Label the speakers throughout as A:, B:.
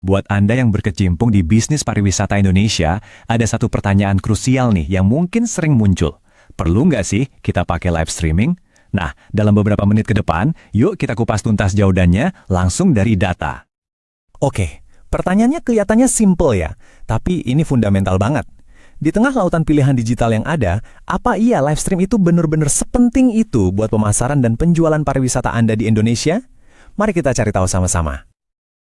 A: Buat Anda yang berkecimpung di bisnis pariwisata Indonesia, ada satu pertanyaan krusial nih yang mungkin sering muncul. Perlu nggak sih kita pakai live streaming? Nah, dalam beberapa menit ke depan, yuk kita kupas tuntas jawabannya langsung dari data.
B: Oke, pertanyaannya kelihatannya simple ya, tapi ini fundamental banget. Di tengah lautan pilihan digital yang ada, apa iya live stream itu benar-benar sepenting itu buat pemasaran dan penjualan pariwisata Anda di Indonesia? Mari kita cari tahu sama-sama.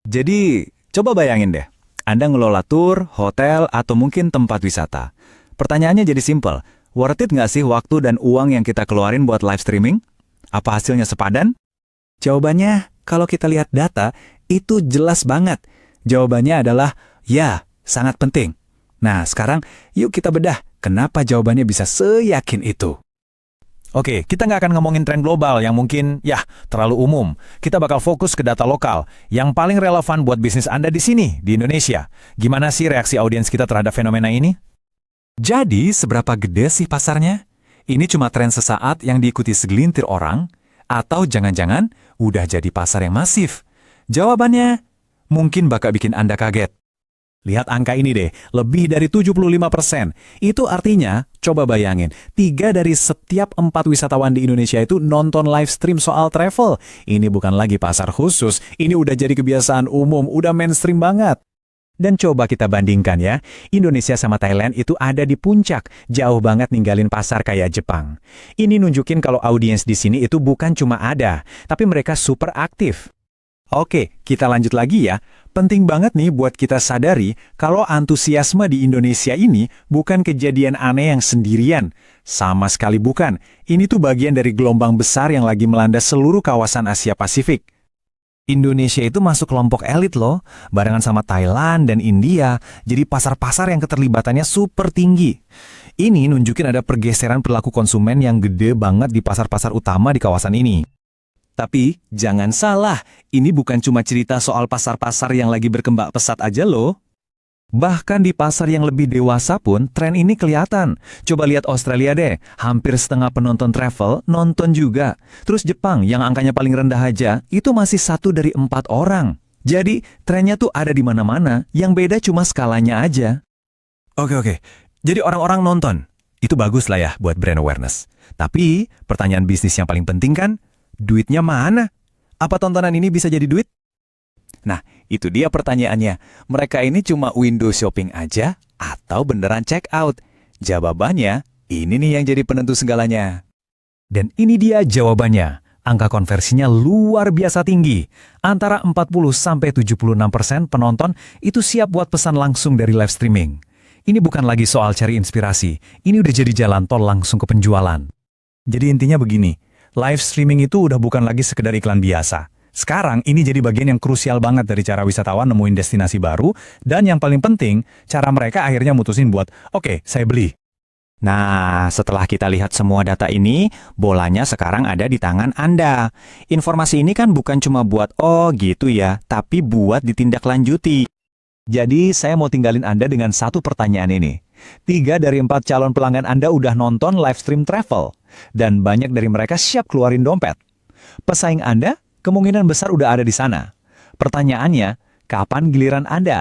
A: Jadi, coba bayangin deh, Anda ngelola tur, hotel, atau mungkin tempat wisata. Pertanyaannya jadi simple, worth it nggak sih waktu dan uang yang kita keluarin buat live streaming? Apa hasilnya sepadan?
B: Jawabannya, kalau kita lihat data, itu jelas banget. Jawabannya adalah, ya, sangat penting. Nah, sekarang yuk kita bedah kenapa jawabannya bisa seyakin itu.
C: Oke, kita nggak akan ngomongin tren global yang mungkin, terlalu umum. Kita bakal fokus ke data lokal, yang paling relevan buat bisnis Anda di sini, di Indonesia. Gimana sih reaksi audiens kita terhadap fenomena ini?
A: Jadi, seberapa gede sih pasarnya? Ini cuma tren sesaat yang diikuti segelintir orang? Atau jangan-jangan udah jadi pasar yang masif? Jawabannya, mungkin bakal bikin Anda kaget.
C: Lihat angka ini deh, lebih dari 75%. Itu artinya, coba bayangin, 3 dari setiap 4 wisatawan di Indonesia itu nonton live stream soal travel. Ini bukan lagi pasar khusus, ini udah jadi kebiasaan umum, udah mainstream banget.
B: Dan coba kita bandingkan ya, Indonesia sama Thailand itu ada di puncak, jauh banget ninggalin pasar kayak Jepang. Ini nunjukin kalau audiens di sini itu bukan cuma ada, tapi mereka super aktif.
C: Oke, kita lanjut lagi ya. Penting banget nih buat kita sadari kalau antusiasme di Indonesia ini bukan kejadian aneh yang sendirian. Sama sekali bukan. Ini tuh bagian dari gelombang besar yang lagi melanda seluruh kawasan Asia Pasifik. Indonesia itu masuk kelompok elit loh, barengan sama Thailand dan India, jadi pasar-pasar yang keterlibatannya super tinggi. Ini nunjukin ada pergeseran perilaku konsumen yang gede banget di pasar-pasar utama di kawasan ini.
A: Tapi, jangan salah, ini bukan cuma cerita soal pasar-pasar yang lagi berkembang pesat aja loh. Bahkan di pasar yang lebih dewasa pun, tren ini kelihatan. Coba lihat Australia deh, hampir setengah penonton travel nonton juga. Terus Jepang, yang angkanya paling rendah aja, itu masih 1 dari 4 orang. Jadi, trennya tuh ada di mana-mana, yang beda cuma skalanya aja.
C: Oke. Jadi orang-orang nonton. Itu bagus lah ya buat brand awareness. Tapi, pertanyaan bisnis yang paling penting kan, duitnya mana? Apa tontonan ini bisa jadi duit?
A: Nah, itu dia pertanyaannya. Mereka ini cuma window shopping aja atau beneran check out? Jawabannya, ini nih yang jadi penentu segalanya.
C: Dan ini dia jawabannya. Angka konversinya luar biasa tinggi. Antara 40-76% penonton itu siap buat pesan langsung dari live streaming. Ini bukan lagi soal cari inspirasi. Ini udah jadi jalan tol langsung ke penjualan. Jadi intinya begini. Live streaming itu udah bukan lagi sekedar iklan biasa. Sekarang ini jadi bagian yang krusial banget dari cara wisatawan nemuin destinasi baru, dan yang paling penting, cara mereka akhirnya mutusin buat, oke, saya beli.
A: Nah, setelah kita lihat semua data ini, bolanya sekarang ada di tangan Anda. Informasi ini kan bukan cuma buat, oh gitu ya, tapi buat ditindaklanjuti. Jadi, saya mau tinggalin Anda dengan satu pertanyaan ini. 3 dari 4 calon pelanggan Anda udah nonton live stream travel, dan banyak dari mereka siap keluarin dompet. Pesaing Anda kemungkinan besar udah ada di sana. Pertanyaannya, kapan giliran Anda?